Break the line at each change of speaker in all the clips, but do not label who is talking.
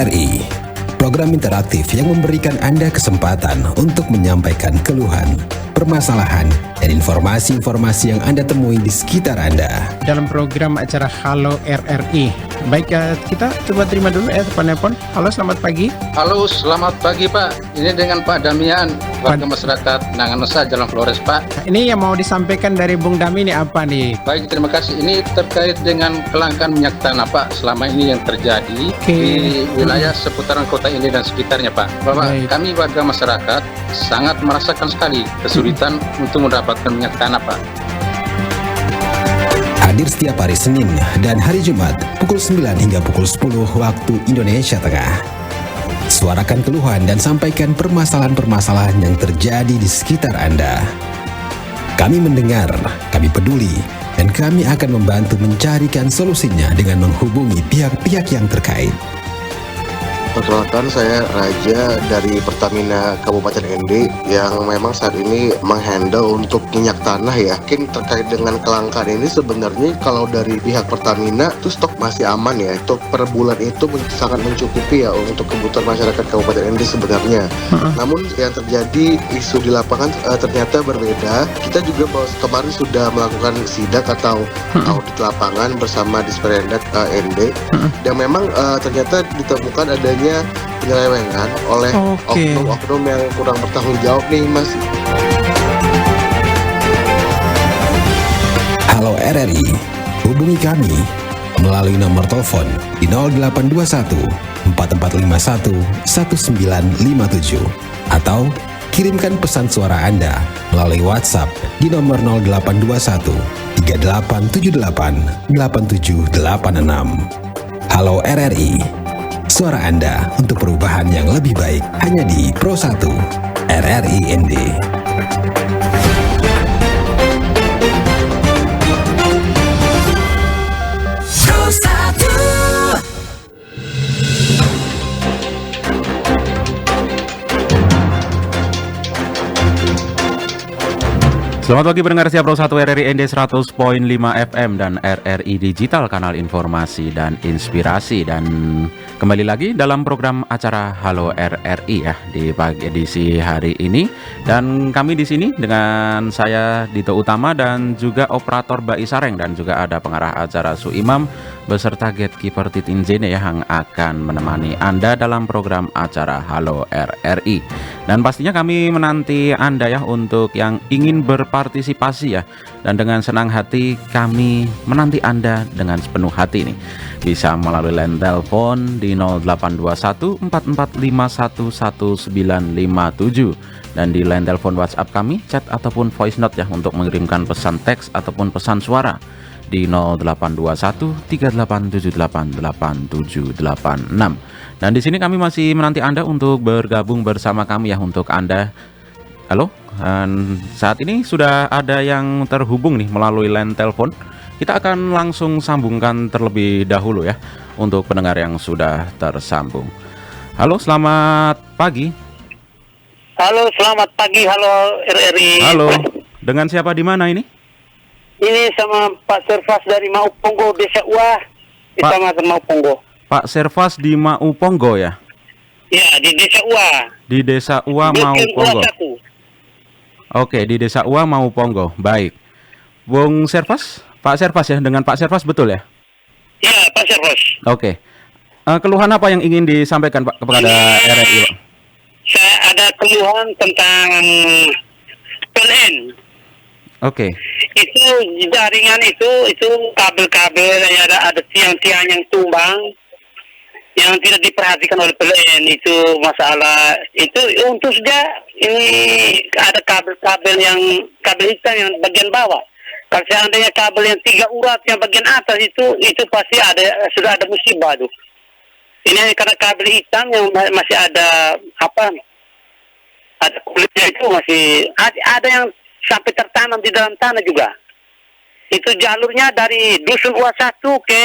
RRI, program interaktif yang memberikan Anda kesempatan untuk menyampaikan keluhan, permasalahan, dan informasi-informasi yang Anda temui di sekitar Anda.
Dalam program acara Halo RRI. Baik, kita coba terima dulu telepon. Halo, selamat pagi.
Halo, selamat pagi Pak. Ini dengan Pak Damian, warga masyarakat Nanganusa, Jalan Flores Pak.
Ini yang mau disampaikan dari Bung Dami ini apa nih?
Baik, terima kasih. Ini terkait dengan kelangkaan minyak tanah Pak selama ini yang terjadi di wilayah seputaran kota ini dan sekitarnya Pak. Bapak, kami warga masyarakat sangat merasakan sekali kesulitan untuk mendapatkan minyak tanah Pak.
Hadir setiap hari Senin dan hari Jumat pukul 9 hingga pukul 10 waktu Indonesia Tengah. Suarakan keluhan dan sampaikan permasalahan-permasalahan yang terjadi di sekitar Anda. Kami mendengar, kami peduli, dan kami akan membantu mencarikan solusinya dengan menghubungi pihak-pihak yang terkait.
Perkenalkan, saya Raja dari Pertamina Kabupaten ND yang memang saat ini menghandle untuk minyak tanah ya. Mungkin terkait dengan kelangkaan ini sebenarnya kalau dari pihak Pertamina itu stok masih aman ya. Untuk per bulan itu sangat mencukupi ya untuk kebutuhan masyarakat Kabupaten ND sebenarnya. Namun yang terjadi isu di lapangan ternyata berbeda. Kita juga kemarin sudah melakukan sidak atau audit lapangan bersama Disperindak ND dan memang ternyata ditemukan adanya penyelewengan oleh oknum-oknum yang kurang bertanggung jawab nih Mas.
Halo RRI, hubungi kami melalui nomor telepon di 0821 4451 1957 atau kirimkan pesan suara Anda melalui WhatsApp di nomor 0821 3878 8786. Halo RRI, suara Anda untuk perubahan yang lebih baik hanya di Pro 1 RRI ND. Pro 1.
Selamat pagi pendengar setia Pro 1 RRI ND 100.5 FM dan RRI Digital, kanal informasi dan inspirasi. Dan kembali lagi dalam program acara Halo RRI ya di pagi edisi hari ini. Dan kami di sini dengan saya Dito Utama dan juga operator Mbak Isareng dan juga ada pengarah acara Suimam beserta gatekeeper Titin Zene yang akan menemani Anda dalam program acara Halo RRI. Dan pastinya kami menanti Anda ya untuk yang ingin berpartisipasi ya. Dan dengan senang hati kami menanti Anda dengan sepenuh hati nih. Bisa melalui line telepon di 0821 4451 1957 dan di line telepon WhatsApp kami, chat ataupun voice note ya untuk mengirimkan pesan teks ataupun pesan suara di 0821 3878 8786. Dan di sini kami masih menanti Anda untuk bergabung bersama kami ya untuk Anda. Halo, dan saat ini sudah ada yang terhubung nih melalui line telepon. Kita akan langsung sambungkan terlebih dahulu ya untuk pendengar yang sudah tersambung. Halo, selamat pagi.
Halo, selamat pagi. Halo RRI.
Halo, dengan siapa di mana ini?
Ini sama Pak Servas dari Mauponggo, Desa Uah, Kecamatan Mauponggo.
Pak Servas di Mauponggo ya?
Ya, di Desa Uah.
Di Desa Uah Mauponggo. Oke, di Desa Uah Mauponggo. Baik. Bung Servas, Pak Servas ya, dengan Pak Servas betul ya?
Ya, Pak Servas.
Oke. Keluhan apa yang ingin disampaikan Pak kepada RRI Pak?
Saya ada keluhan tentang PLN.
Oke.
Itu jaringan itu kabel-kabel, ada tiang-tiang yang tumbang yang tidak diperhatikan oleh PLN. Itu masalah. Itu untuk saja ini ada kabel-kabel yang kabel hitam yang bagian bawah. Kalau seandainya kabel yang 3 urat yang bagian atas itu pasti sudah ada musibah tuh. Ini karena kabel hitam yang masih ada ada kulitnya itu masih ada yang sampai tertanam di dalam tanah juga. Itu jalurnya dari Dusun Uah 1 ke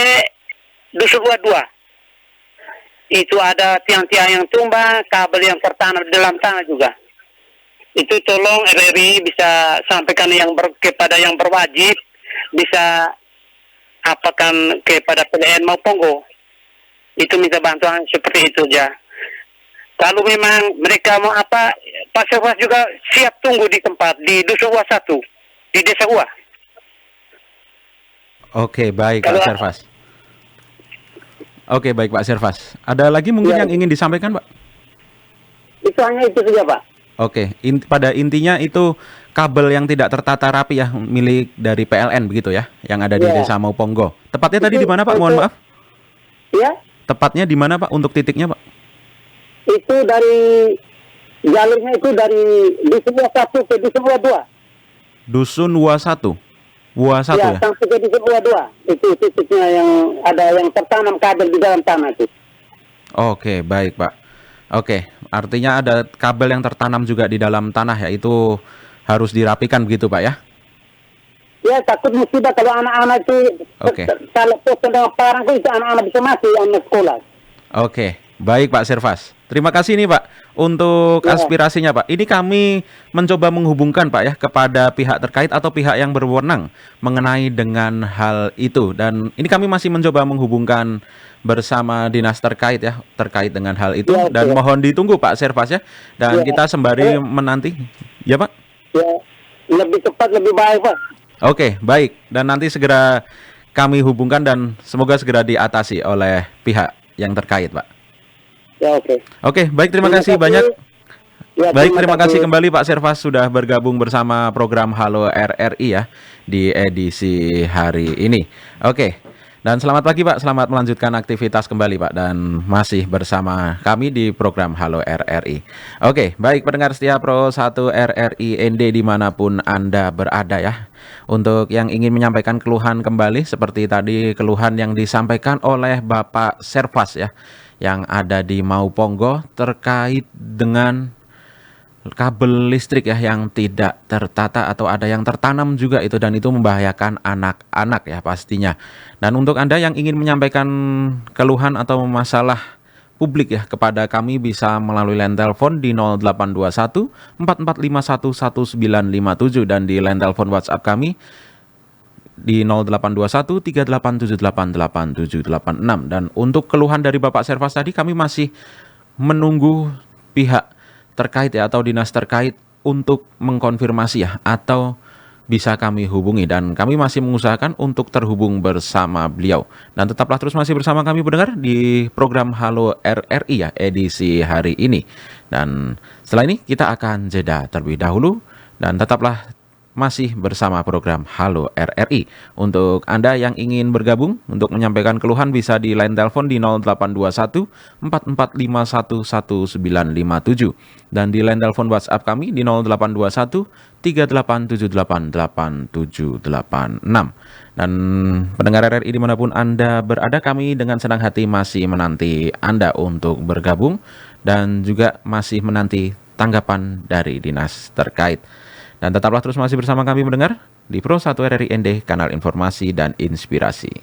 Dusun Uah 2. Itu ada tiang-tiang yang tumbang, kabel yang tertanam di dalam tanah juga. Itu tolong RRI bisa sampaikan kepada yang berwajib, bisa apakan kepada PLN Mauponggo. Itu minta bantuan seperti itu aja. Kalau memang mereka mau apa, Pak Servas juga siap tunggu di tempat di Dusun Ua 1 di Desa Ua.
Oke, baik Pak Servas. Oke, baik Pak Servas. Ada lagi mungkin yang ingin disampaikan, Pak?
Itu hanya itu saja, Pak.
Oke, pada intinya itu kabel yang tidak tertata rapi ya, milik dari PLN begitu ya, yang ada di Desa Mauponggo. Tepatnya tadi di mana, Pak? Mohon maaf.
Ya.
Tepatnya di mana, Pak, untuk titiknya, Pak?
Itu dari jalurnya itu dari Dusun Ua 1 ke Dusun Ua 2.
Dusun Ua 1. Ua 1 ya?
Sampai ke Dusun Ua 2. Itu titiknya yang ada yang tertanam kabel di dalam tanah itu.
Oke, baik, Pak. Oke, artinya ada kabel yang tertanam juga di dalam tanah ya, itu harus dirapikan begitu, Pak ya?
Ya, takut musibah kalau anak-anak itu kalau potong dengan parang itu anak-anak bisa mati, anak sekolah.
Oke, baik Pak Servas. Terima kasih nih Pak untuk aspirasinya Pak. Ini kami mencoba menghubungkan Pak ya kepada pihak terkait atau pihak yang berwenang mengenai dengan hal itu. Dan ini kami masih mencoba menghubungkan bersama dinas terkait ya terkait dengan hal itu. Dan mohon ditunggu Pak Servas ya. Dan kita sembari menanti. Ya Pak?
Ya, lebih cepat lebih baik Pak.
Oke, baik. Dan nanti segera kami hubungkan dan semoga segera diatasi oleh pihak yang terkait, Pak.
Ya, oke.
Oke, baik, terima kasih banyak. Ya, baik, terima kasih kembali Pak Servas sudah bergabung bersama program Halo RRI ya di edisi hari ini. Oke. Dan selamat pagi Pak, selamat melanjutkan aktivitas kembali Pak dan masih bersama kami di program Halo RRI. Oke, baik pendengar setia Pro 1 RRI ND dimanapun Anda berada ya. Untuk yang ingin menyampaikan keluhan kembali seperti tadi keluhan yang disampaikan oleh Bapak Servas ya yang ada di Mauponggo terkait dengan kabel listrik ya yang tidak tertata atau ada yang tertanam juga itu dan itu membahayakan anak-anak ya pastinya. Dan untuk Anda yang ingin menyampaikan keluhan atau masalah publik ya kepada kami bisa melalui line telepon di 0821 4451 1957 dan di line telepon WhatsApp kami di 0821 38788786. Dan untuk keluhan dari Bapak Servas tadi kami masih menunggu pihak terkait ya atau dinas terkait untuk mengkonfirmasi ya atau bisa kami hubungi dan kami masih mengusahakan untuk terhubung bersama beliau. Dan tetaplah terus masih bersama kami pendengar di program Halo RRI ya edisi hari ini. Dan setelah ini kita akan jeda terlebih dahulu dan tetaplah masih bersama program Halo RRI. Untuk Anda yang ingin bergabung untuk menyampaikan keluhan bisa di line telepon di 0821 4451 1957 dan di line telepon WhatsApp kami di 0821 38788786. Dan pendengar RRI dimanapun Anda berada, kami dengan senang hati masih menanti Anda untuk bergabung dan juga masih menanti tanggapan dari dinas terkait. Dan tetaplah terus masih bersama kami mendengar di Pro 1 RRI ND, kanal informasi dan inspirasi.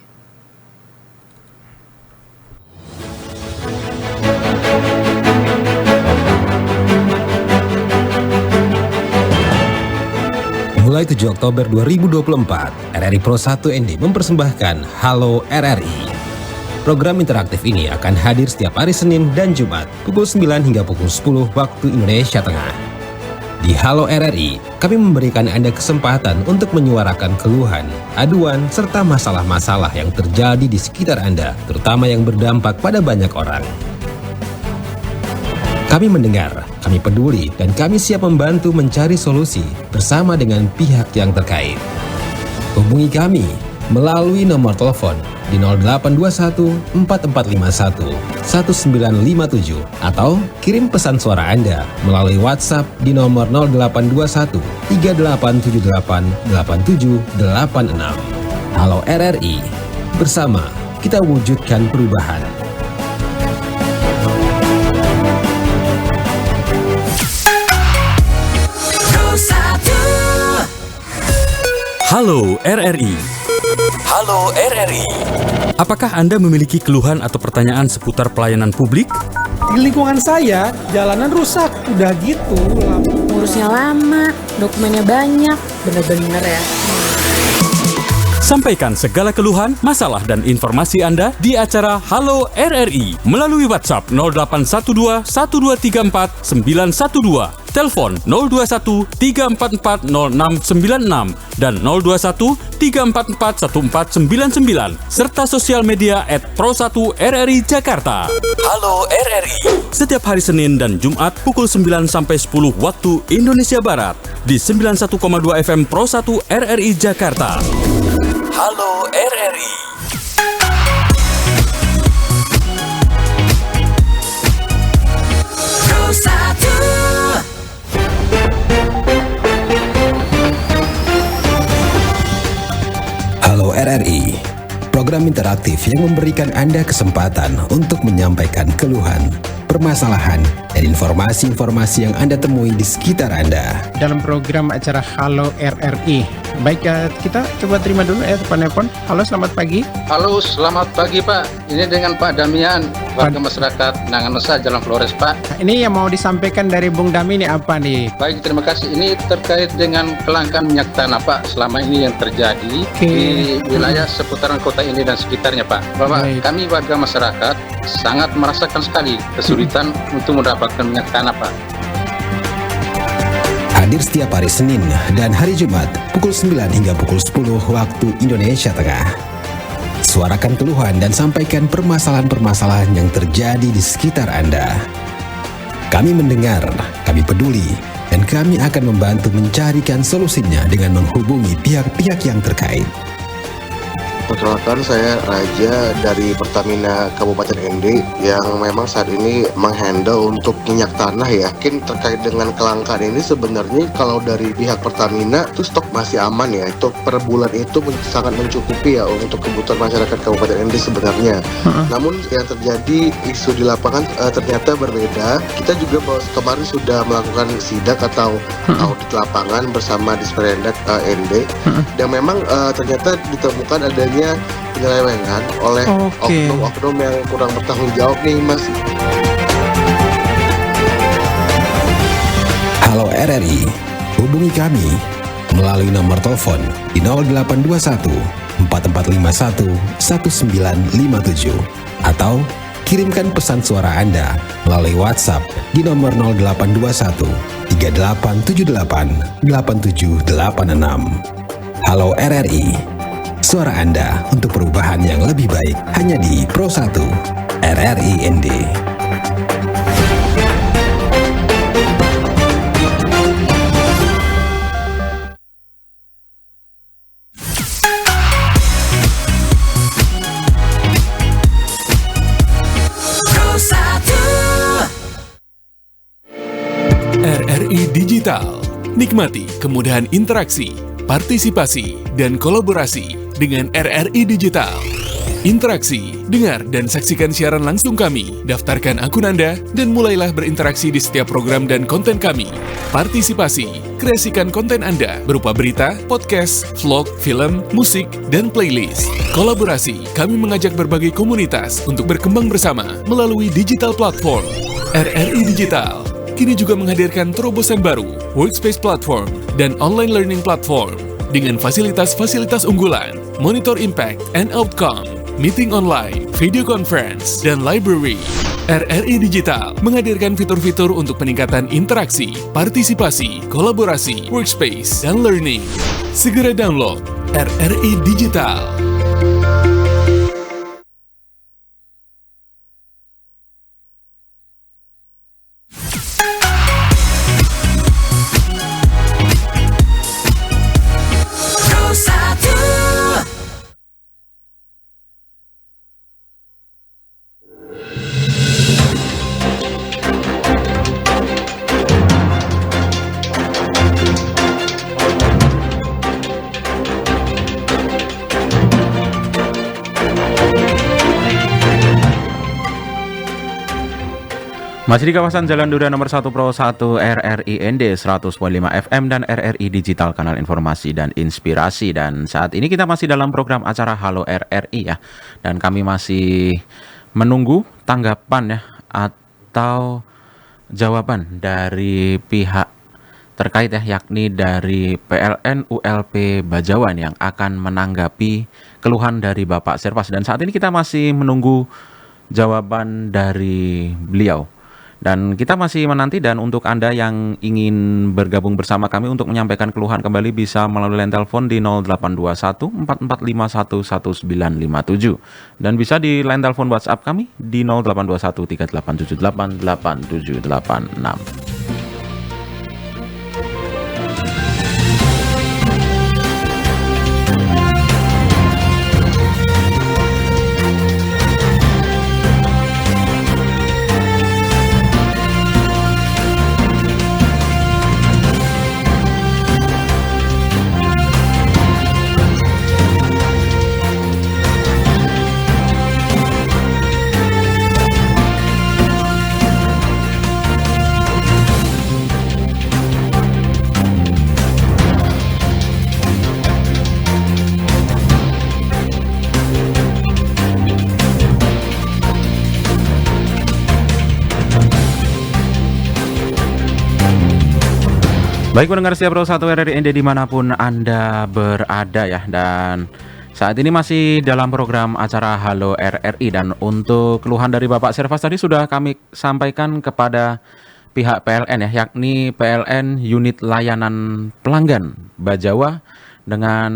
Mulai 7 Oktober 2024, RRI Pro 1 ND mempersembahkan Halo RRI. Program interaktif ini akan hadir setiap hari Senin dan Jumat pukul 9 hingga pukul 10 waktu Indonesia Tengah. Di Halo RRI, kami memberikan Anda kesempatan untuk menyuarakan keluhan, aduan, serta masalah-masalah yang terjadi di sekitar Anda, terutama yang berdampak pada banyak orang. Kami mendengar, kami peduli, dan kami siap membantu mencari solusi bersama dengan pihak yang terkait. Hubungi kami melalui nomor telepon di 0821 4451 1957 atau kirim pesan suara Anda melalui WhatsApp di nomor 0821 3878 8786. Halo RRI, bersama kita wujudkan perubahan.
Halo RRI. Halo RRI. Apakah Anda memiliki keluhan atau pertanyaan seputar pelayanan publik?
Di lingkungan saya, jalanan rusak. Udah gitu.
Ngurusnya lama, dokumennya banyak. Bener-bener ya.
Sampaikan segala keluhan, masalah dan informasi Anda di acara Halo RRI melalui WhatsApp 0812 1234 912, telepon 021 344 0696 dan 021 344 1499 serta sosial media @pro1rri Jakarta. Halo RRI. Setiap hari Senin dan Jumat pukul 9 sampai 10 waktu Indonesia Barat di 91,2 FM Pro 1 RRI Jakarta. Halo RRI. Pro 1.
Halo RRI, program interaktif yang memberikan Anda kesempatan untuk menyampaikan keluhan, permasalahan, dan informasi-informasi yang Anda temui di sekitar Anda.
Dalam program acara Halo RRI. Baik, kita coba terima dulu telepon. Halo, selamat pagi.
Halo, selamat pagi Pak. Ini dengan Pak Damian, warga masyarakat Nanganusa, Jalan Flores Pak.
Ini yang mau disampaikan dari Bung Dami ini apa nih?
Baik, terima kasih. Ini terkait dengan kelangkaan minyak tanah Pak selama ini yang terjadi di wilayah seputaran kota ini dan sekitarnya Pak. Bapak, kami warga masyarakat sangat merasakan sekali kesulitan untuk mendapatkan minyak tanah Pak.
Hadir setiap hari Senin dan hari Jumat pukul 9 hingga pukul 10 waktu Indonesia Tengah. Suarakan keluhan dan sampaikan permasalahan-permasalahan yang terjadi di sekitar Anda. Kami mendengar, kami peduli, dan kami akan membantu mencarikan solusinya dengan menghubungi pihak-pihak yang terkait.
Perkenalkan, saya Raja dari Pertamina Kabupaten ND yang memang saat ini menghandle untuk minyak tanah ya. Mungkin terkait dengan kelangkaan ini sebenarnya kalau dari pihak Pertamina itu stok masih aman ya. Itu per bulan itu sangat mencukupi ya untuk kebutuhan masyarakat Kabupaten ND sebenarnya. Namun yang terjadi isu di lapangan ternyata berbeda. Kita juga kemarin sudah melakukan sidak atau audit lapangan bersama Disperindak ND dan memang ternyata ditemukan adanya penyelewengan oleh oknum-oknum yang kurang bertanggung jawab nih Mas.
Halo RRI, hubungi kami melalui nomor telepon di 0821 4451 1957 atau kirimkan pesan suara Anda melalui WhatsApp di nomor 0821 3878 8786. Halo RRI. Suara Anda untuk perubahan yang lebih baik hanya di Pro 1 RRI ND.
RRI Digital. Nikmati kemudahan interaksi, partisipasi, dan kolaborasi dengan RRI Digital. Interaksi, dengar dan saksikan siaran langsung kami, daftarkan akun Anda, dan mulailah berinteraksi di setiap program dan konten kami. Partisipasi, kreasikan konten Anda berupa berita, podcast, vlog, film, musik, dan playlist. Kolaborasi, kami mengajak berbagai komunitas untuk berkembang bersama melalui digital platform. RRI Digital kini juga menghadirkan terobosan baru, workspace platform, dan online learning platform dengan fasilitas-fasilitas unggulan, monitor impact and outcome, meeting online, video conference, dan library. RRI Digital menghadirkan fitur-fitur untuk peningkatan interaksi, partisipasi, kolaborasi, workspace, dan learning. Segera download RRI Digital.
Masih di kawasan Jalan Durian nomor 1 Pro 1 RRI ND 100.5 FM dan RRI Digital, kanal informasi dan inspirasi. Dan saat ini kita masih dalam program acara Halo RRI ya. Dan kami masih menunggu tanggapan ya atau jawaban dari pihak terkait ya, yakni dari PLN ULP Bajawan yang akan menanggapi keluhan dari Bapak Servas. Dan saat ini kita masih menunggu jawaban dari beliau. Dan kita masih menanti, dan untuk Anda yang ingin bergabung bersama kami untuk menyampaikan keluhan kembali bisa melalui line telepon di 0821 4451 1957 dan bisa di line telepon WhatsApp kami di 0821 3878 8786. Baik pendengar setia Pro 1 RRI ND dimanapun Anda berada ya, dan saat ini masih dalam program acara Halo RRI, dan untuk keluhan dari Bapak Servas tadi sudah kami sampaikan kepada pihak PLN ya, yakni PLN Unit Layanan Pelanggan Bajawa dengan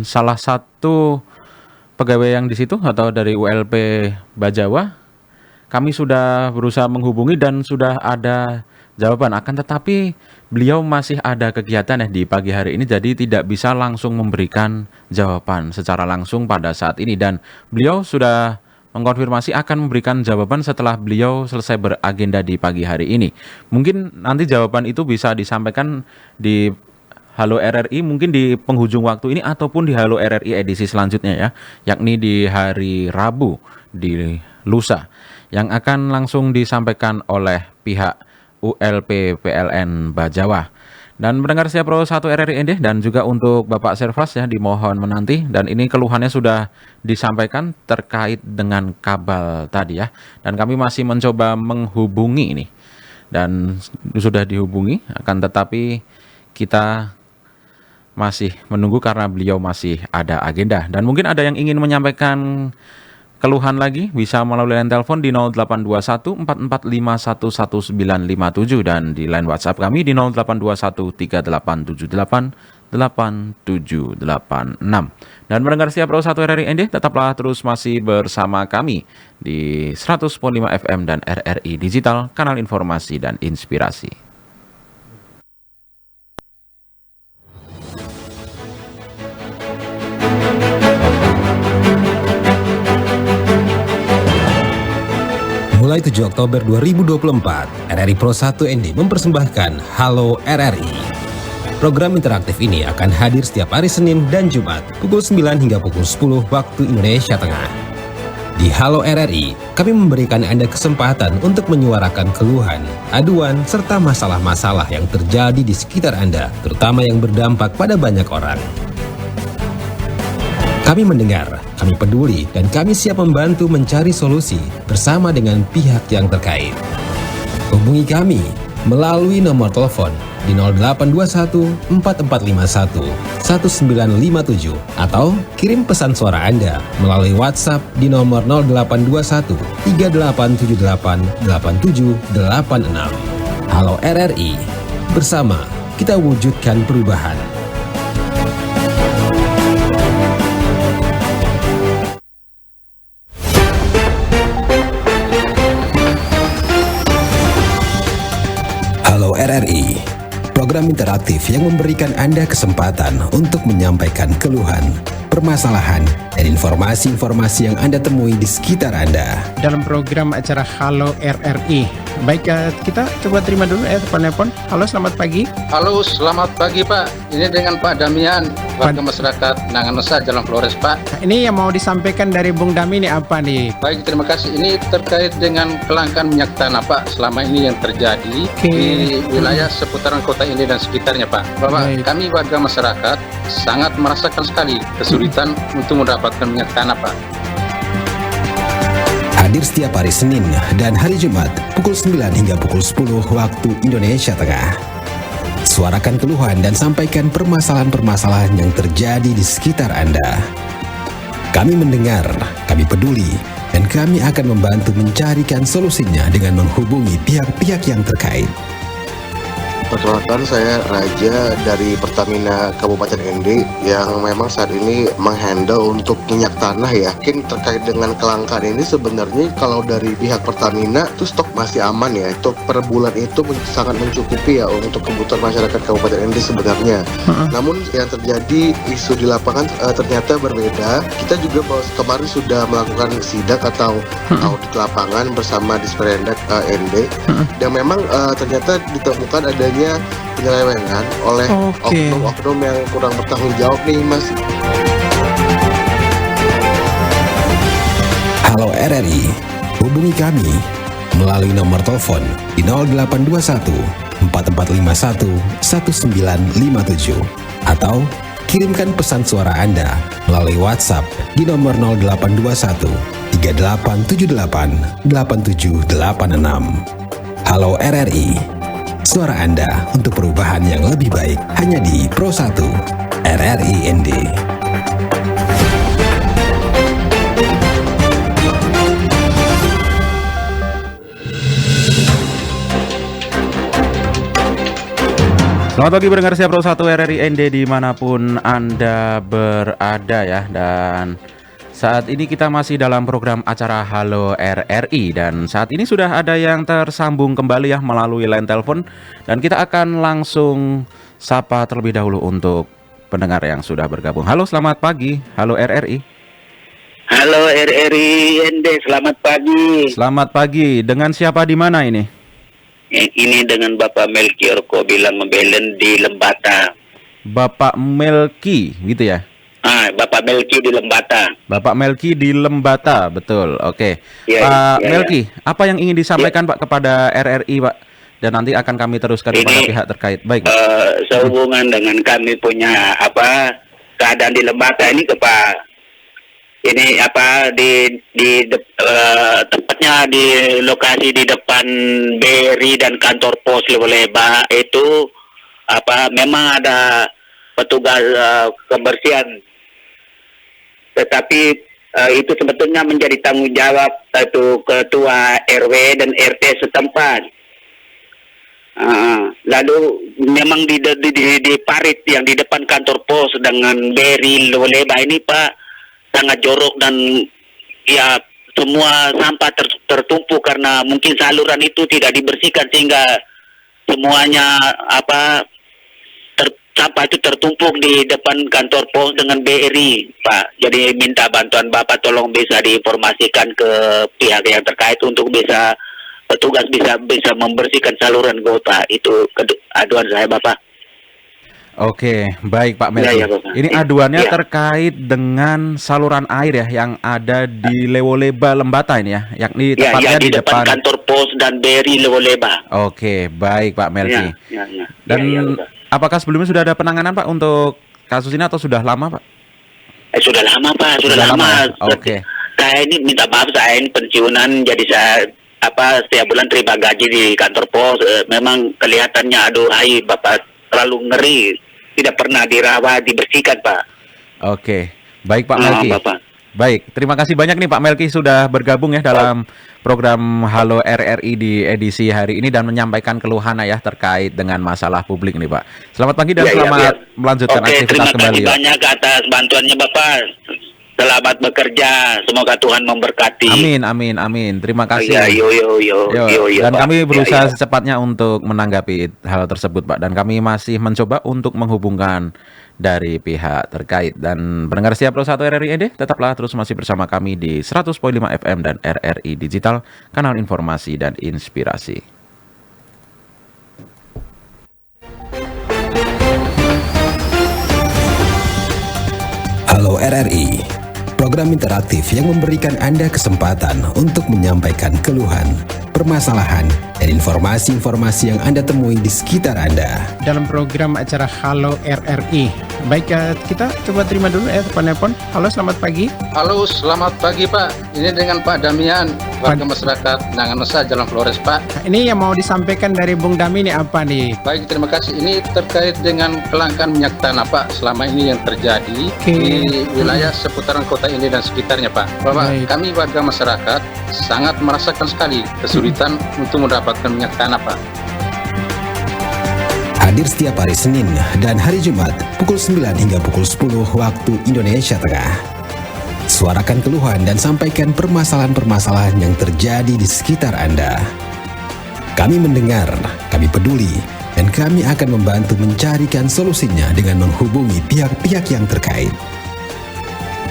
salah satu pegawai yang di situ atau dari ULP Bajawa. Kami sudah berusaha menghubungi dan sudah ada jawaban, akan tetapi beliau masih ada kegiatan ya di pagi hari ini, jadi tidak bisa langsung memberikan jawaban secara langsung pada saat ini, dan beliau sudah mengkonfirmasi akan memberikan jawaban setelah beliau selesai beragenda di pagi hari ini. Mungkin nanti jawaban itu bisa disampaikan di Halo RRI mungkin di penghujung waktu ini ataupun di Halo RRI edisi selanjutnya ya, yakni di hari Rabu di lusa, yang akan langsung disampaikan oleh pihak ULP PLN Bajawa. Dan mendengar saya Pro 1 RRI ND dan juga untuk Bapak Servas ya, dimohon menanti, dan ini keluhannya sudah disampaikan terkait dengan kabel tadi ya, dan kami masih mencoba menghubungi ini dan sudah dihubungi, akan tetapi kita masih menunggu karena beliau masih ada agenda. Dan mungkin ada yang ingin menyampaikan keluhan lagi bisa melalui line telepon di 0821 4451 1957 dan di line WhatsApp kami di 0821 3878 8786. Dan mendengar siap Pro 1 RRI ND, tetaplah terus masih bersama kami di 100.5 FM dan RRI Digital, kanal informasi dan inspirasi.
Mulai 7 Oktober 2024, RRI Pro 1 ND mempersembahkan Halo RRI. Program interaktif ini akan hadir setiap hari Senin dan Jumat pukul 9 hingga pukul 10 waktu Indonesia Tengah. Di Halo RRI, kami memberikan Anda kesempatan untuk menyuarakan keluhan, aduan, serta masalah-masalah yang terjadi di sekitar Anda, terutama yang berdampak pada banyak orang. Kami mendengar, kami peduli, dan kami siap membantu mencari solusi bersama dengan pihak yang terkait. Hubungi kami melalui nomor telepon di 0821 4451 1957 atau kirim pesan suara Anda melalui WhatsApp di nomor 0821 3878 8786. Halo RRI, bersama kita wujudkan perubahan. Halo RRI, program interaktif yang memberikan Anda kesempatan untuk menyampaikan keluhan, permasalahan, dan informasi-informasi yang Anda temui di sekitar Anda.
Dalam program acara Halo RRI. Baik, kita coba terima dulu telepon. Halo, selamat pagi.
Halo, selamat pagi Pak. Ini dengan Pak Damian, warga masyarakat Nanganusa, Jalan Flores Pak.
Ini yang mau disampaikan dari Bung Dami ini apa nih?
Baik, terima kasih. Ini terkait dengan kelangkaan minyak tanah Pak selama ini yang terjadi di wilayah seputaran kota ini dan sekitarnya Pak. Bapak, kami warga masyarakat sangat merasakan sekali kesulitan untuk mendapatkan minyak tanah Pak.
Hadir setiap hari Senin dan hari Jumat pukul 9 hingga pukul 10 waktu Indonesia Tengah. Suarakan keluhan dan sampaikan permasalahan-permasalahan yang terjadi di sekitar Anda. Kami mendengar, kami peduli, dan kami akan membantu mencarikan solusinya dengan menghubungi pihak-pihak yang terkait.
Perkenalkan, saya Raja dari Pertamina Kabupaten ND yang memang saat ini menghandle untuk minyak tanah ya. Mungkin terkait dengan kelangkaan ini sebenarnya kalau dari pihak Pertamina itu stok masih aman ya. Untuk per bulan itu sangat mencukupi ya untuk kebutuhan masyarakat Kabupaten ND sebenarnya. Namun yang terjadi isu di lapangan ternyata berbeda. Kita juga kemarin sudah melakukan sidak atau audit lapangan bersama Disperindak ND dan memang ternyata ditemukan adanya penyelewengan oleh oknum-oknum yang kurang bertanggung jawab nih Mas.
Halo RRI, hubungi kami melalui nomor telepon di 0821 4451 1957 atau kirimkan pesan suara Anda melalui WhatsApp di nomor 0821 3878 8786. Halo RRI, suara Anda untuk perubahan yang lebih baik hanya di Pro 1 RRI ND.
Selamat pagi pendengar Siap Pro 1 RRI ND dimanapun Anda berada ya. Dan saat ini kita masih dalam program acara Halo RRI. Dan saat ini sudah ada yang tersambung kembali ya melalui line telepon. Dan kita akan langsung sapa terlebih dahulu untuk pendengar yang sudah bergabung. Halo, selamat pagi. Halo RRI.
Halo RRI ND, selamat pagi.
Selamat pagi. Dengan siapa di mana ini?
Ini dengan Bapak Melkior bilang membelen di Lembata.
Bapak Melki gitu ya?
Bapak Melki di Lembata.
Bapak Melki di Lembata, betul. Oke.
Ya,
Pak Melki, apa yang ingin disampaikan Pak kepada RRI Pak? Dan nanti akan kami teruskan kepada pihak terkait. Baik.
Sehubungan dengan kami punya keadaan di Lembata ini Pak. Ini tepatnya di lokasi di depan BRI dan kantor pos Lewoleba itu memang ada petugas kebersihan, tetapi itu sebetulnya menjadi tanggung jawab satu ketua RW dan RT setempat. Lalu memang di parit yang di depan kantor pos dengan BRI Lewoleba ini Pak sangat jorok dan ya semua sampah tertumpuk karena mungkin saluran itu tidak dibersihkan sehingga semuanya sampah itu tertumpuk di depan kantor pos dengan BRI Pak. Jadi minta bantuan Bapak tolong bisa diinformasikan ke pihak yang terkait untuk bisa petugas bisa membersihkan saluran gota. Itu aduan saya Bapak.
Oke, baik Pak Melki. Ini aduannya terkait dengan saluran air ya yang ada di Lewoleba Lembata ini ya, yakni tepatnya di depan
kantor pos dan BRI Lewoleba.
Oke, baik Pak Melki. Dan apakah sebelumnya sudah ada penanganan Pak untuk kasus ini atau sudah lama Pak?
Sudah lama Pak, sudah lama.
Oke.
Saya ini minta maaf, saya ini pensiunan jadi saya setiap bulan terima gaji di kantor pos. Memang kelihatannya aduhai Bapak terlalu ngeri. Tidak pernah dirawat, dibersihkan Pak.
Oke, baik Pak Melki. Baik, terima kasih banyak nih Pak Melki sudah bergabung ya dalam program Halo RRI di edisi hari ini dan menyampaikan keluhan ya terkait dengan masalah publik nih Pak. Selamat pagi dan selamat melanjutkan aktivitas kembali.
Terima kasih banyak atas bantuannya Bapak. Selamat bekerja, semoga Tuhan memberkati.
Amin. Terima kasih. Dan kami berusaha secepatnya untuk menanggapi hal tersebut Pak. Dan kami masih mencoba untuk menghubungkan dari pihak terkait. Dan pendengar Siap Pro 1 RRI ND, tetaplah terus masih bersama kami di 100.5 FM dan RRI Digital, kanal informasi dan inspirasi.
Halo RRI, program interaktif yang memberikan Anda kesempatan untuk menyampaikan keluhan, permasalahan, dan informasi-informasi yang Anda temui di sekitar Anda.
Dalam program acara Halo RRI. Baik, kita coba terima dulu telepon. Halo, selamat pagi.
Halo, selamat pagi Pak. Ini dengan Pak Damian. warga masyarakat Nanganusa Jalan Flores, Pak.
Ini yang mau disampaikan dari Bung Dami ini apa nih?
Baik, terima kasih. Ini terkait dengan kelangkaan minyak tanah, Pak, selama ini yang terjadi di wilayah seputaran kota ini dan sekitarnya, Pak. Bapak, kami warga masyarakat sangat merasakan sekali kesulitan untuk mendapatkan minyak tanah, Pak.
Hadir setiap hari Senin dan hari Jumat pukul 9 hingga pukul 10 waktu Indonesia Tengah. Suarakan keluhan dan sampaikan permasalahan-permasalahan yang terjadi di sekitar Anda. Kami mendengar, kami peduli, dan kami akan membantu mencarikan solusinya dengan menghubungi pihak-pihak yang terkait.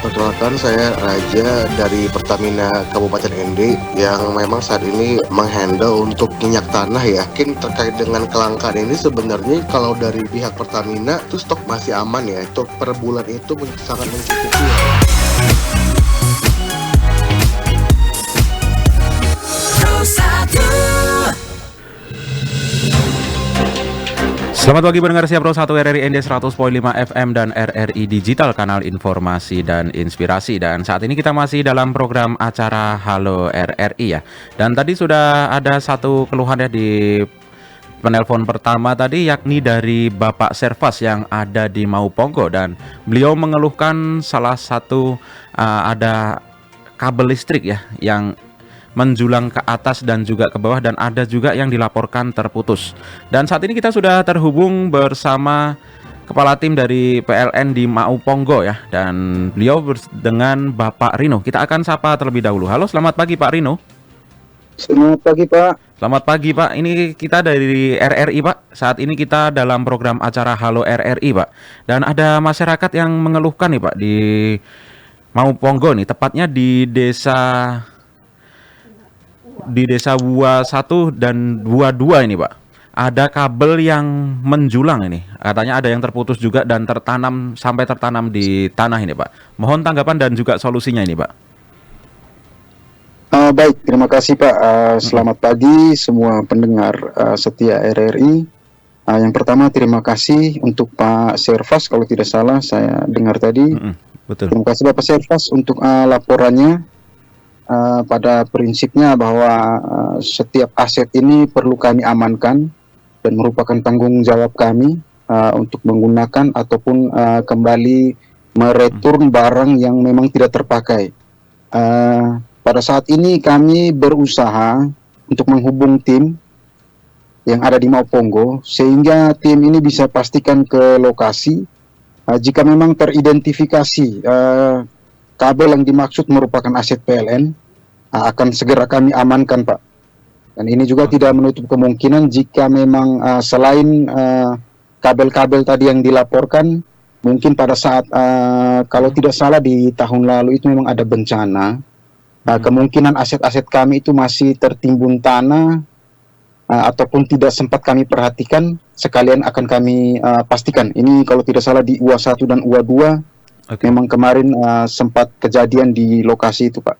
Perkenalkan, saya Raja dari Pertamina Kabupaten ND yang memang saat ini menghandle untuk minyak tanah ya. Mungkin terkait dengan kelangkaan ini sebenarnya kalau dari pihak Pertamina itu stok masih aman ya. Stok per bulan itu sangat mencukupi.
Selamat pagi pendengar Siap Pro 1 RRI ND 100.5 FM dan RRI Digital, kanal informasi dan inspirasi. Dan saat ini kita masih dalam program acara Halo RRI ya. Dan tadi sudah ada satu keluhan ya di penelpon pertama tadi, yakni dari Bapak Servas yang ada di Mauponggo. Dan beliau mengeluhkan salah satu ada kabel listrik ya yang menjulang ke atas dan juga ke bawah, dan ada juga yang dilaporkan terputus. Dan saat ini kita sudah terhubung bersama kepala tim dari PLN di Mauponggo ya, dan beliau dengan Bapak Rino. Kita akan sapa terlebih dahulu. Halo, selamat pagi Pak Rino.
Selamat pagi Pak.
Selamat pagi Pak. Ini kita dari RRI Pak. Saat ini kita dalam program acara Halo RRI Pak. Dan ada masyarakat yang mengeluhkan nih Pak di Mauponggo nih, tepatnya di desa Bua 1 dan Bua 2 ini Pak. Ada kabel yang menjulang ini. Katanya ada yang terputus juga dan sampai tertanam di tanah ini Pak. Mohon tanggapan dan juga solusinya ini Pak.
Baik, terima kasih Pak. Selamat pagi semua pendengar setia RRI. Yang pertama terima kasih untuk Pak Servas, kalau tidak salah saya dengar tadi.
Betul.
Terima kasih Bapak Servas untuk laporannya. Pada prinsipnya bahwa setiap aset ini perlu kami amankan dan merupakan tanggung jawab kami untuk menggunakan ataupun kembali mereturn barang yang memang tidak terpakai. Pada saat ini kami berusaha untuk menghubung tim yang ada di Mauponggo sehingga tim ini bisa pastikan ke lokasi. Jika memang teridentifikasi kabel yang dimaksud merupakan aset PLN, akan segera kami amankan Pak. Dan ini juga tidak menutup kemungkinan jika memang selain kabel-kabel tadi yang dilaporkan, mungkin pada saat kalau tidak salah di tahun lalu itu memang ada bencana, kemungkinan aset-aset kami itu masih tertimbun tanah ataupun tidak sempat kami perhatikan, sekalian akan kami pastikan. Ini kalau tidak salah di UA 1 dan UA 2. Memang kemarin sempat kejadian di lokasi itu Pak.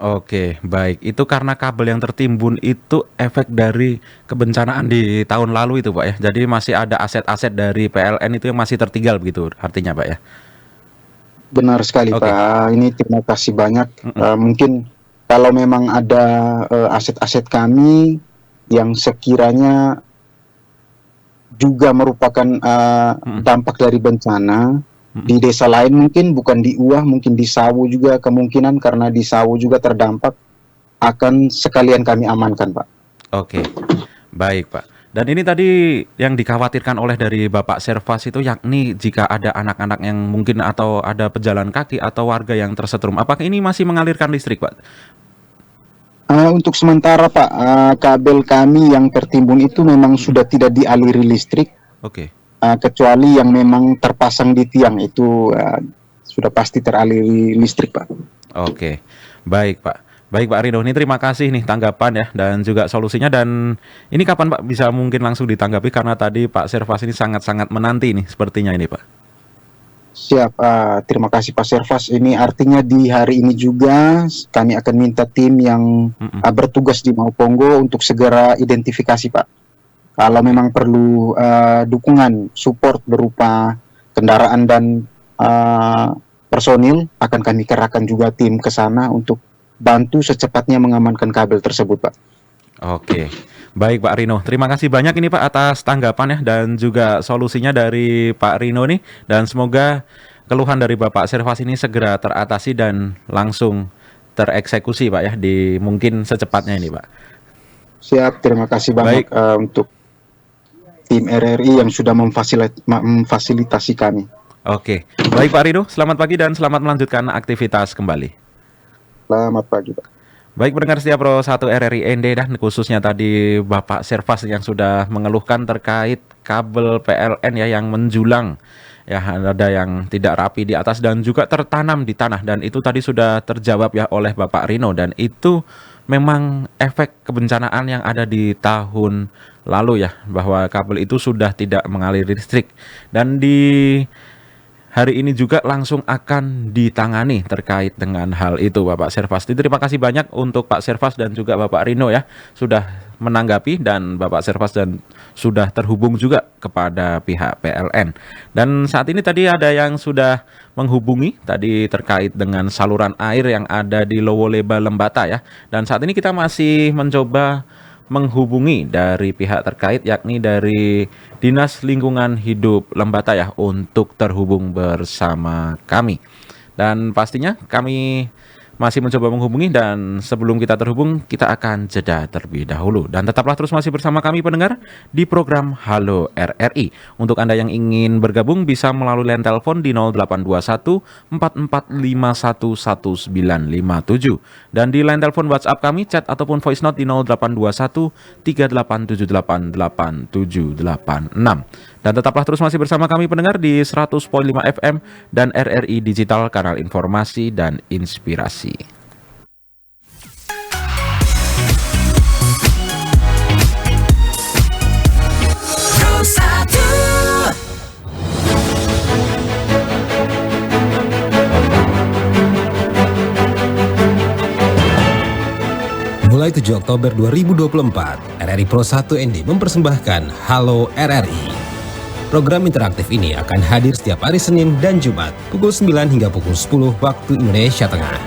Oke, baik. Itu karena kabel yang tertimbun itu efek dari kebencanaan di tahun lalu itu Pak ya. Jadi masih ada aset-aset dari PLN itu yang masih tertinggal begitu artinya Pak ya.
Benar sekali Pak. Ini terima kasih banyak. Mungkin kalau memang ada aset-aset kami yang sekiranya juga merupakan dampak dari bencana di desa lain, mungkin bukan di Uah, mungkin di Sawu juga kemungkinan, karena di Sawu juga terdampak, akan sekalian kami amankan Pak.
Oke, baik Pak. Dan ini tadi yang dikhawatirkan oleh dari Bapak Servas itu, yakni jika ada anak-anak yang mungkin atau ada pejalan kaki atau warga yang tersetrum, apakah ini masih mengalirkan listrik Pak?
Untuk sementara Pak, kabel kami yang tertimbun itu memang sudah tidak dialiri listrik. Kecuali yang memang terpasang di tiang itu sudah pasti teraliri listrik Pak.
Oke, baik Pak. Baik Pak Rino, ini terima kasih nih tanggapan ya dan juga solusinya. Dan ini kapan Pak bisa mungkin langsung ditanggapi, karena tadi Pak Servas ini sangat-sangat menanti nih sepertinya ini Pak.
Siap, terima kasih Pak Servas. Ini artinya di hari ini juga kami akan minta tim yang bertugas di Mauponggo untuk segera identifikasi Pak. Kalau memang perlu dukungan, support berupa kendaraan dan personil, akan kami kerahkan juga tim ke sana untuk bantu secepatnya mengamankan kabel tersebut, Pak.
Oke, baik Pak Rino. Terima kasih banyak ini Pak atas tanggapan ya dan juga solusinya dari Pak Rino nih. Dan semoga keluhan dari Bapak Servas ini segera teratasi dan langsung tereksekusi Pak ya, di mungkin secepatnya ini Pak.
Siap, terima kasih banyak untuk tim RRI yang sudah memfasilitasi kami.
Oke, baik Pak Rino, selamat pagi dan selamat melanjutkan aktivitas kembali.
Selamat pagi Pak.
Baik pendengar setia Pro 1 RRI ND dan khususnya tadi Bapak Servas yang sudah mengeluhkan terkait kabel PLN ya yang menjulang. Ya, ada yang tidak rapi di atas dan juga tertanam di tanah, dan itu tadi sudah terjawab ya oleh Bapak Rino, dan itu memang efek kebencanaan yang ada di tahun lalu ya, bahwa kabel itu sudah tidak mengalir listrik, dan di hari ini juga langsung akan ditangani terkait dengan hal itu Bapak Servas. Terima kasih banyak untuk Pak Servas dan juga Bapak Rino ya sudah menanggapi, dan Bapak Servas dan sudah terhubung juga kepada pihak PLN. Dan saat ini tadi ada yang sudah menghubungi tadi terkait dengan saluran air yang ada di Lowoleba Lembata ya. Dan saat ini kita masih mencoba menghubungi dari pihak terkait, yakni dari Dinas Lingkungan Hidup Lembata ya, untuk terhubung bersama kami. Dan pastinya kami masih mencoba menghubungi, dan sebelum kita terhubung kita akan jeda terlebih dahulu. Dan tetaplah terus masih bersama kami pendengar di program Halo RRI. Untuk Anda yang ingin bergabung bisa melalui line telepon di 0821 4451 1957, dan di line telepon WhatsApp kami, chat ataupun voice note di 0821 3878 8786. Dan tetaplah terus masih bersama kami pendengar di 100.5 FM dan RRI Digital, kanal informasi dan inspirasi.
Mulai 7 Oktober 2024, RRI Pro 1 ND mempersembahkan Halo RRI. Program interaktif ini akan hadir setiap hari Senin dan Jumat pukul 9 hingga pukul 10 waktu Indonesia Tengah.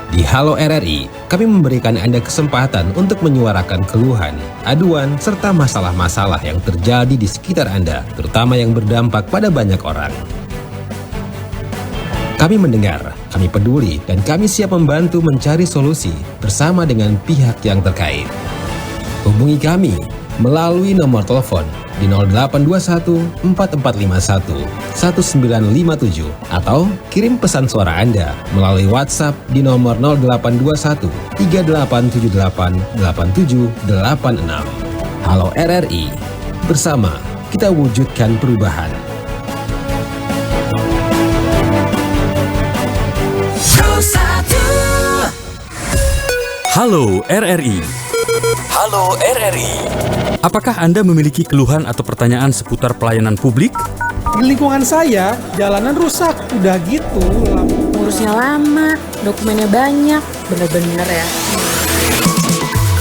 Di Halo RRI, kami memberikan Anda kesempatan untuk menyuarakan keluhan, aduan, serta masalah-masalah yang terjadi di sekitar Anda, terutama yang berdampak pada banyak orang. Kami mendengar, kami peduli, dan kami siap membantu mencari solusi bersama dengan pihak yang terkait. Hubungi kami melalui nomor telepon di 0821 4451 1957 atau kirim pesan suara Anda melalui WhatsApp di nomor 0821 3878 8786. Halo RRI, bersama kita wujudkan perubahan.
Halo RRI. Halo RRI. Apakah Anda memiliki keluhan atau pertanyaan seputar pelayanan publik?
Di lingkungan saya, jalanan rusak. Udah gitu,
ngurusnya lama, dokumennya banyak. Bener-bener ya.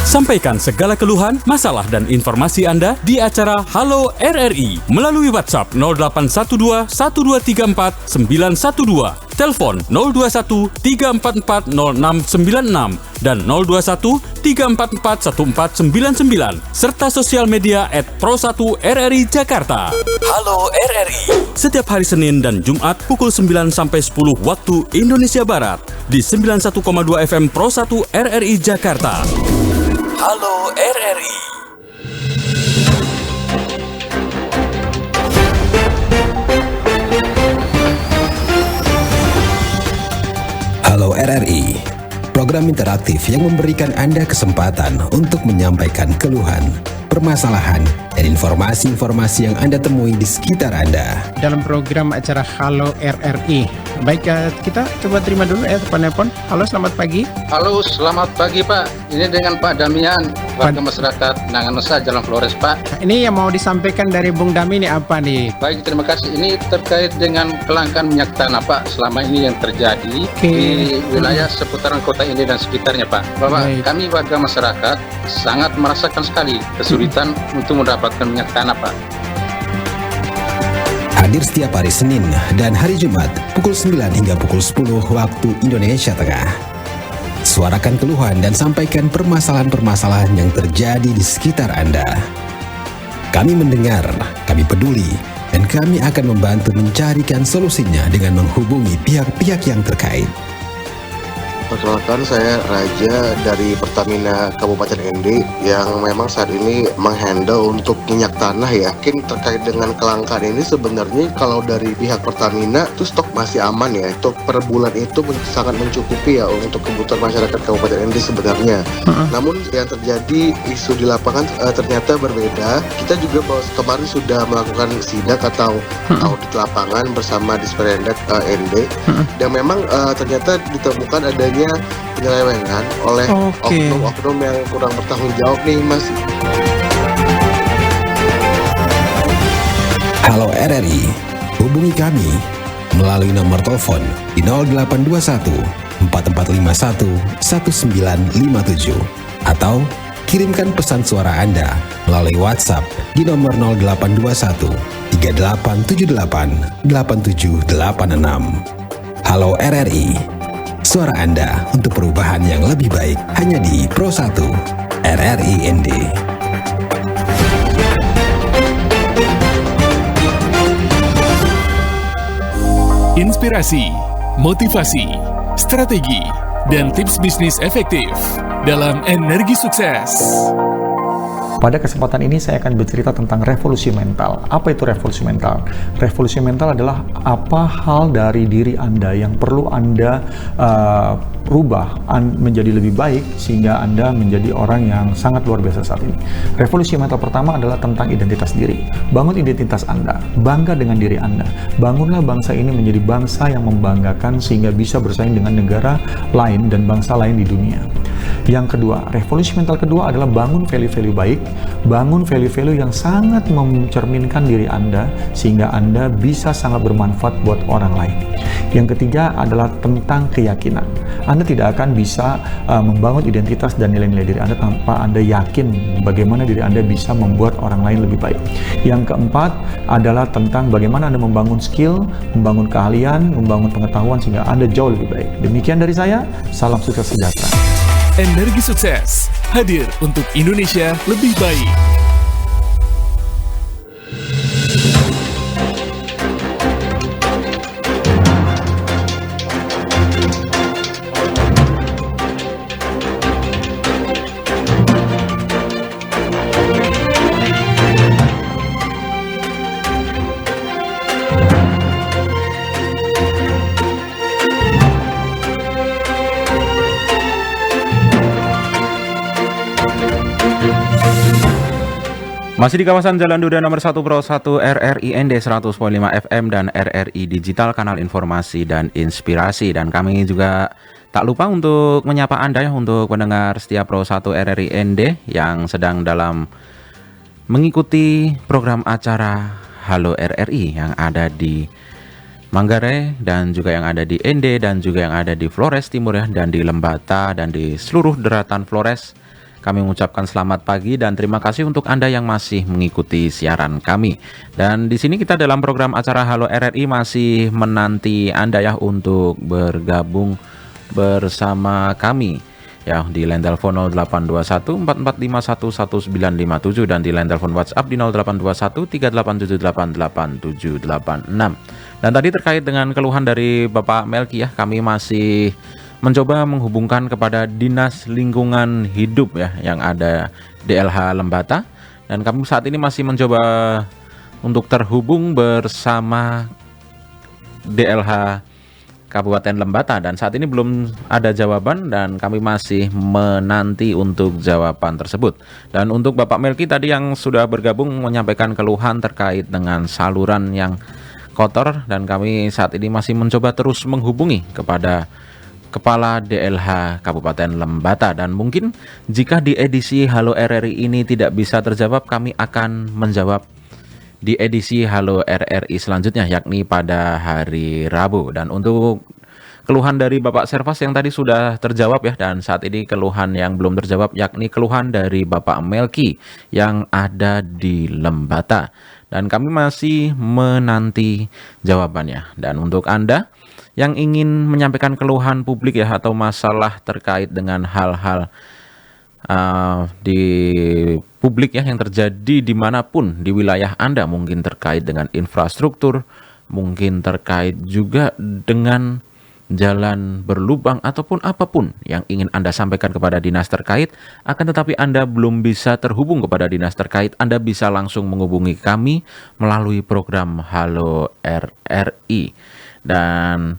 Sampaikan segala keluhan, masalah, dan informasi Anda di acara Halo RRI melalui WhatsApp 0812 1234 912, telepon 021 344 0696 dan 021 344 1499, serta sosial media @Pro1RRI Jakarta. Halo RRI. Setiap hari Senin dan Jumat pukul 9 sampai 10 waktu Indonesia Barat di 91,2 FM Pro1 RRI Jakarta. Halo RRI.
Halo RRI, program interaktif yang memberikan Anda kesempatan untuk menyampaikan keluhan, permasalahan, dan informasi-informasi yang Anda temui di sekitar Anda.
Dalam program acara Halo RRI. Baik, kita coba terima dulu ya telepon. Halo, selamat pagi.
Halo, selamat pagi Pak. Ini dengan Pak Damian, warga masyarakat Nanganusa, Jalan Flores Pak.
Ini yang mau disampaikan dari Bung Dami ini apa nih?
Baik, terima kasih. Ini terkait dengan kelangkaan minyak tanah Pak selama ini yang terjadi di wilayah seputaran kota ini dan sekitarnya Pak. Bapak, kami warga masyarakat sangat merasakan sekali kesulitan untuk mendapatkan minyak tanah Pak.
Hadir setiap hari Senin dan hari Jumat pukul 9 hingga pukul 10 waktu Indonesia Tengah. Suarakan keluhan dan sampaikan permasalahan-permasalahan yang terjadi di sekitar Anda. Kami mendengar, kami peduli, dan kami akan membantu mencarikan solusinya dengan menghubungi pihak-pihak yang terkait.
Perkenalkan, saya Raja dari Pertamina Kabupaten ND yang memang saat ini menghandle untuk minyak tanah ya. Mungkin terkait dengan kelangkaan ini sebenarnya kalau dari pihak Pertamina itu stok masih aman ya. Untuk per bulan itu sangat mencukupi ya untuk kebutuhan masyarakat Kabupaten ND sebenarnya. Namun yang terjadi isu di lapangan ternyata berbeda. Kita juga kemarin sudah melakukan sidak atau audit lapangan bersama Disperindak ND dan memang ternyata ditemukan adanya penyelewengan oleh oknum-oknum yang kurang bertanggung jawab nih Mas.
Halo RRI, hubungi kami melalui nomor telepon di 0821 4451 1957 atau kirimkan pesan suara Anda melalui WhatsApp di nomor 0821 3878 8786. Halo RRI, suara Anda untuk perubahan yang lebih baik hanya di Pro 1 RRI ND.
Inspirasi, motivasi, strategi, dan tips bisnis efektif dalam Energi Sukses.
Pada kesempatan ini saya akan bercerita tentang revolusi mental. Apa itu revolusi mental? Revolusi mental adalah apa hal dari diri Anda yang perlu Anda rubah menjadi lebih baik sehingga Anda menjadi orang yang sangat luar biasa saat ini. Revolusi mental pertama adalah tentang identitas diri. Bangun identitas Anda, bangga dengan diri Anda. Bangunlah bangsa ini menjadi bangsa yang membanggakan sehingga bisa bersaing dengan negara lain dan bangsa lain di dunia. Yang kedua, revolusi mental kedua adalah bangun value-value baik, bangun value-value yang sangat mencerminkan diri Anda sehingga Anda bisa sangat bermanfaat buat orang lain. Yang ketiga adalah tentang keyakinan. Anda tidak akan bisa membangun identitas dan nilai-nilai diri Anda tanpa Anda yakin bagaimana diri Anda bisa membuat orang lain lebih baik. Yang keempat adalah tentang bagaimana Anda membangun skill, membangun keahlian, membangun pengetahuan sehingga Anda jauh lebih baik. Demikian dari saya, salam sukses sejahtera.
Energi Sukses hadir untuk Indonesia lebih baik.
Masih di kawasan Jalan Duda nomor 1 Pro 1 RRI ND 100.5 FM dan RRI Digital, kanal informasi dan inspirasi. Dan kami juga tak lupa untuk menyapa Anda ya, untuk pendengar setia Pro 1 RRI ND yang sedang dalam mengikuti program acara Halo RRI yang ada di Manggarai dan juga yang ada di ND dan juga yang ada di Flores Timur ya, dan di Lembata dan di seluruh daratan Flores. Kami mengucapkan selamat pagi dan terima kasih untuk Anda yang masih mengikuti siaran kami. Dan di sini kita dalam program acara Halo RRI masih menanti Anda ya untuk bergabung bersama kami ya di line telepon 0821 4451 1957 dan di line telepon WhatsApp di 0821 3878 8786. Dan tadi terkait dengan keluhan dari Bapak Melki ya, kami masih mencoba menghubungkan kepada Dinas Lingkungan Hidup ya yang ada DLH Lembata, dan kami saat ini masih mencoba untuk terhubung bersama DLH Kabupaten Lembata, dan saat ini belum ada jawaban dan kami masih menanti untuk jawaban tersebut. Dan untuk Bapak Melki tadi yang sudah bergabung menyampaikan keluhan terkait dengan saluran yang kotor, dan kami saat ini masih mencoba terus menghubungi kepada Kepala DLH Kabupaten Lembata, dan mungkin jika di edisi Halo RRI ini tidak bisa terjawab, kami akan menjawab di edisi Halo RRI selanjutnya, yakni pada hari Rabu. Dan untuk keluhan dari Bapak Servas yang tadi sudah terjawab ya, dan saat ini keluhan yang belum terjawab yakni keluhan dari Bapak Melki yang ada di Lembata, dan kami masih menanti jawabannya. Dan untuk Anda yang ingin menyampaikan keluhan publik ya atau masalah terkait dengan hal-hal di publik ya yang terjadi dimanapun di wilayah Anda, mungkin terkait dengan infrastruktur, mungkin terkait juga dengan jalan berlubang ataupun apapun yang ingin Anda sampaikan kepada dinas terkait, akan tetapi Anda belum bisa terhubung kepada dinas terkait, Anda bisa langsung menghubungi kami melalui program Halo RRI. Dan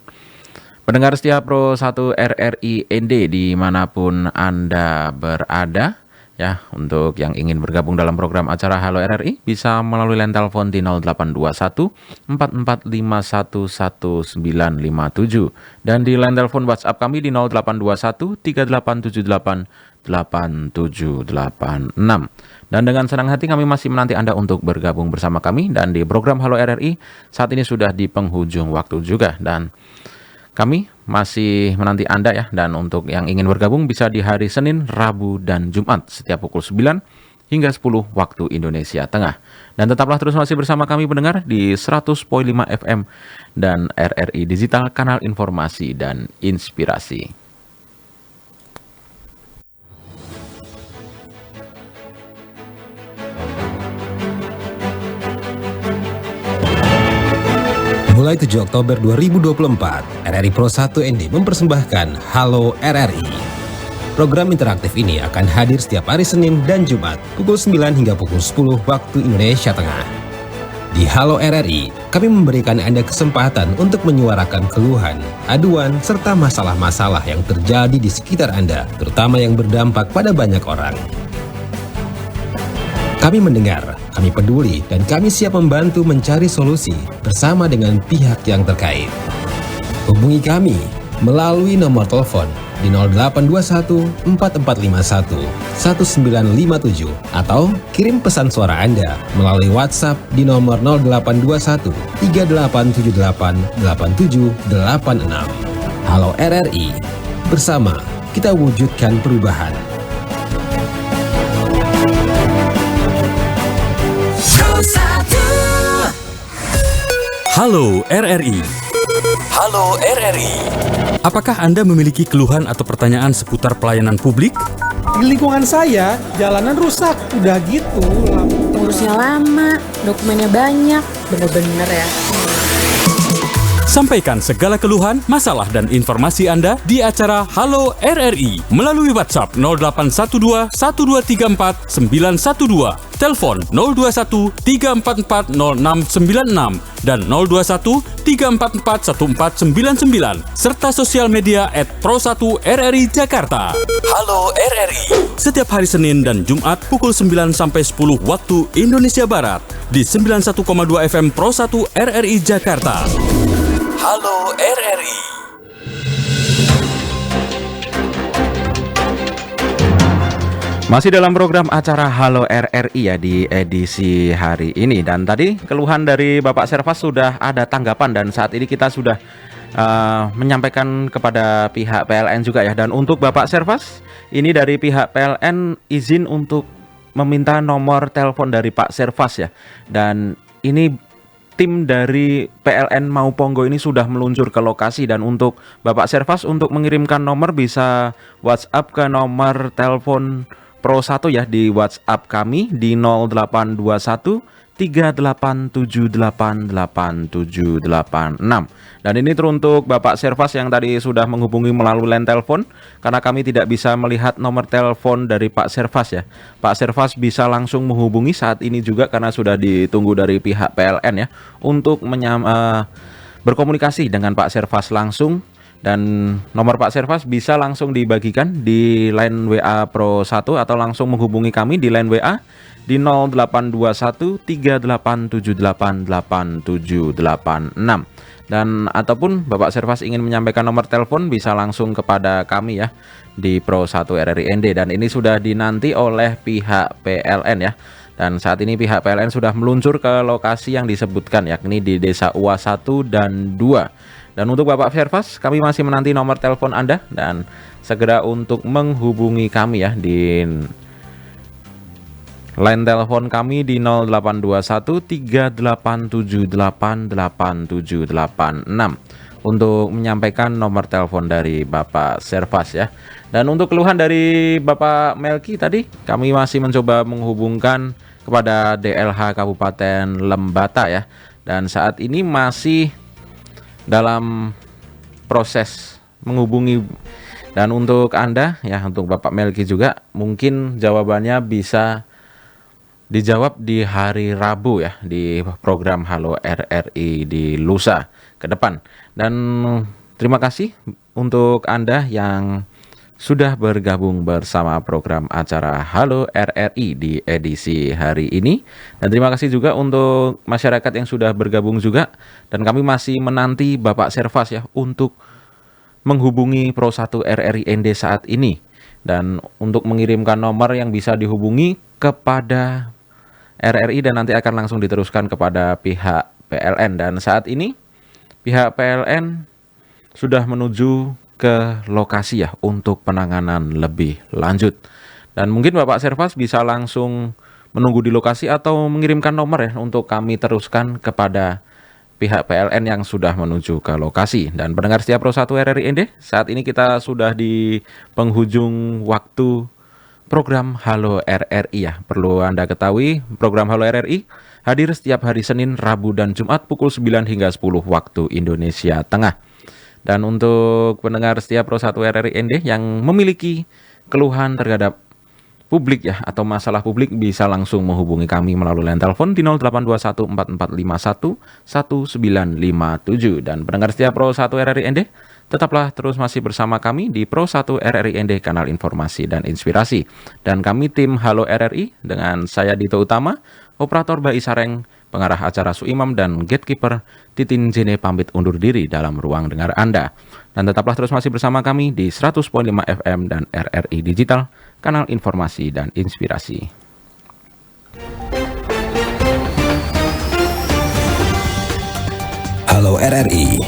pendengar setia Pro 1 RRI ND dimanapun Anda berada, ya, untuk yang ingin bergabung dalam program acara Halo RRI bisa melalui line telepon di 0821 4451 1957 dan di line telepon WhatsApp kami di 0821 3878 8786. Dan dengan senang hati kami masih menanti Anda untuk bergabung bersama kami, dan di program Halo RRI saat ini sudah di penghujung waktu juga, dan kami masih menanti Anda ya. Dan untuk yang ingin bergabung bisa di hari Senin, Rabu, dan Jumat setiap pukul 9 hingga 10 waktu Indonesia Tengah. Dan tetaplah terus masih bersama kami pendengar di 100.5 FM dan RRI Digital, kanal informasi dan inspirasi.
Mulai 7 Oktober 2024, RRI Pro 1 ND mempersembahkan Halo RRI. Program interaktif ini akan hadir setiap hari Senin dan Jumat pukul 9 hingga pukul 10 waktu Indonesia Tengah. Di Halo RRI, kami memberikan Anda kesempatan untuk menyuarakan keluhan, aduan, serta masalah-masalah yang terjadi di sekitar Anda, terutama yang berdampak pada banyak orang. Kami mendengar, kami peduli, dan kami siap membantu mencari solusi bersama dengan pihak yang terkait. Hubungi kami melalui nomor telepon di 0821 4451 1957 atau kirim pesan suara Anda melalui WhatsApp di nomor 0821 3878 8786. Halo RRI, bersama kita wujudkan perubahan.
Halo RRI. Halo RRI. Apakah Anda memiliki keluhan atau pertanyaan seputar pelayanan publik?
Di lingkungan saya, jalanan rusak. Udah gitu,
Ngurusnya lama, dokumennya banyak. Bener-bener ya.
Sampaikan segala keluhan, masalah, dan informasi Anda di acara Halo RRI melalui WhatsApp 0812 1234 912, telepon 021 344 0696 dan 021 344 1499, serta sosial media @Pro1RRI Jakarta. Halo RRI, setiap hari Senin dan Jumat pukul 9 sampai 10 waktu Indonesia Barat di 91,2 FM Pro 1 RRI Jakarta. Halo RRI.
Masih dalam program acara Halo RRI ya di edisi hari ini. Dan tadi keluhan dari Bapak Servas sudah ada tanggapan, dan saat ini kita sudah menyampaikan kepada pihak PLN juga ya. Dan untuk Bapak Servas, ini dari pihak PLN izin untuk meminta nomor telepon dari Pak Servas ya. Dan ini tim dari PLN Mauponggo ini sudah meluncur ke lokasi, dan untuk Bapak Servas untuk mengirimkan nomor bisa WhatsApp ke nomor telepon Pro 1 ya di WhatsApp kami di 0821 387888786. Dan ini teruntuk Bapak Servas yang tadi sudah menghubungi melalui line telepon, karena kami tidak bisa melihat nomor telepon dari Pak Servas ya. Pak Servas bisa langsung menghubungi saat ini juga karena sudah ditunggu dari pihak PLN ya untuk berkomunikasi dengan Pak Servas langsung. Dan nomor Pak Servas bisa langsung dibagikan di line WA Pro 1 atau langsung menghubungi kami di line WA di 0821 38788786. Dan ataupun Bapak Servas ingin menyampaikan nomor telepon bisa langsung kepada kami ya di Pro 1 RRI ND, dan ini sudah dinanti oleh pihak PLN ya. Dan saat ini pihak PLN sudah meluncur ke lokasi yang disebutkan, yakni di Desa Uwa 1 dan 2. Dan untuk Bapak Servas, kami masih menanti nomor telepon Anda dan segera untuk menghubungi kami ya di line telepon kami di 0821 38788786. untuk menyampaikan nomor telepon dari Bapak Servas ya. Dan untuk keluhan dari Bapak Melki tadi, kami masih mencoba menghubungkan kepada DLH Kabupaten Lembata ya. Dan saat ini masih dalam proses menghubungi. Dan untuk Anda ya, untuk Bapak Melki juga, mungkin jawabannya bisa dijawab di hari Rabu ya, di program Halo RRI di lusa ke depan. Dan terima kasih untuk Anda yang sudah bergabung bersama program acara Halo RRI di edisi hari ini. Dan terima kasih juga untuk masyarakat yang sudah bergabung juga. Dan kami masih menanti Bapak Servas ya untuk menghubungi Pro 1 RRI ND saat ini. Dan untuk mengirimkan nomor yang bisa dihubungi kepada RRI dan nanti akan langsung diteruskan kepada pihak PLN. Dan saat ini pihak PLN sudah menuju ke lokasi ya untuk penanganan lebih lanjut. Dan mungkin Bapak Servas bisa langsung menunggu di lokasi atau mengirimkan nomor ya untuk kami teruskan kepada pihak PLN yang sudah menuju ke lokasi. Dan pendengar setia Pro 1 RRI ND, saat ini kita sudah di penghujung waktu program Halo RRI ya. Perlu Anda ketahui, program Halo RRI hadir setiap hari Senin, Rabu, dan Jumat pukul 9 hingga 10 waktu Indonesia Tengah. Dan untuk pendengar setia Pro 1 RRI ND yang memiliki keluhan terhadap publik ya atau masalah publik, bisa langsung menghubungi kami melalui line telepon di 082144511957. Dan pendengar setia Pro 1 RRI ND, tetaplah terus masih bersama kami di Pro 1 RRI ND, kanal informasi dan inspirasi. Dan kami tim Halo RRI dengan saya Dito Utama, operator Bayi Sareng, pengarah acara Suimam, dan gatekeeper Titin Jene pamit undur diri dalam ruang dengar Anda. Dan tetaplah terus masih bersama kami di 100.5 FM dan RRI Digital, kanal informasi dan inspirasi.
Halo RRI,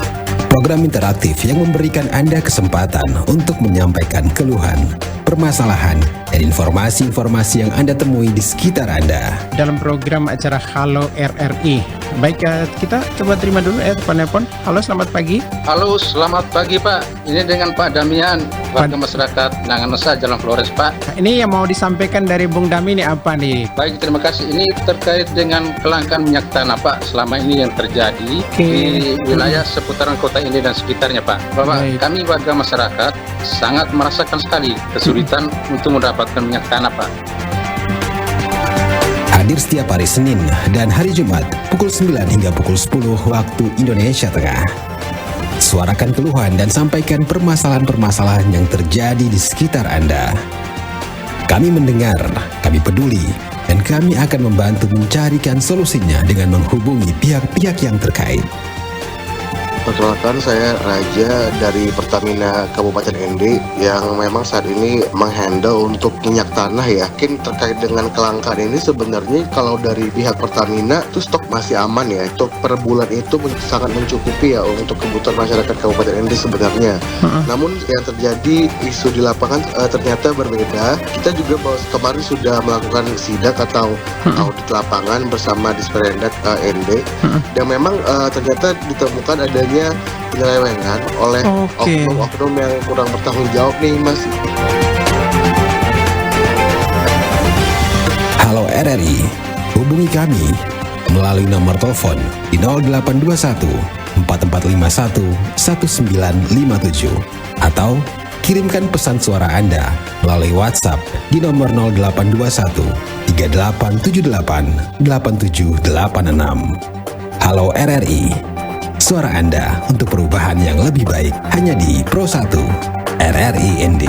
program interaktif yang memberikan Anda kesempatan untuk menyampaikan keluhan, permasalahan, dan informasi-informasi yang Anda temui di sekitar Anda.
Dalam program acara Halo RRI. Baik, kita coba terima dulu telepon. Halo, selamat pagi.
Halo, selamat pagi Pak. Ini dengan Pak Damian, warga masyarakat Nanganesa, Jalan Flores Pak.
Ini yang mau disampaikan dari Bung Dami ini apa nih?
Baik, terima kasih. Ini terkait dengan kelangkaan minyak tanah Pak selama ini yang terjadi di wilayah seputaran kota ini dan sekitarnya Pak. Bapak, kami warga masyarakat sangat merasakan sekali kesulitan untuk mendapatkan minyak tanah Pak.
Hadir setiap hari Senin dan hari Jumat pukul 9 hingga pukul 10 waktu Indonesia Tengah. Suarakan keluhan dan sampaikan permasalahan-permasalahan yang terjadi di sekitar Anda. Kami mendengar, kami peduli, dan kami akan membantu mencarikan solusinya dengan menghubungi pihak-pihak yang terkait.
Perkenalkan, saya Raja dari Pertamina Kabupaten ND yang memang saat ini menghandle untuk minyak tanah ya. Mungkin terkait dengan kelangkaan ini sebenarnya kalau dari pihak Pertamina itu stok masih aman ya. Untuk per bulan itu sangat mencukupi ya untuk kebutuhan masyarakat Kabupaten ND sebenarnya. Namun yang terjadi isu di lapangan ternyata berbeda. Kita juga kemarin sudah melakukan sidak atau audit lapangan bersama Disperindak ND dan memang ternyata ditemukan adanya penyelewengan oleh oknum-oknum yang kurang bertanggung jawab nih Mas.
Halo RRI, hubungi kami melalui nomor telepon di 0821 4451 1957 atau kirimkan pesan suara Anda melalui WhatsApp di nomor 0821 3878 8786. Halo RRI, suara Anda untuk perubahan yang lebih baik hanya di Pro 1 RRI ND.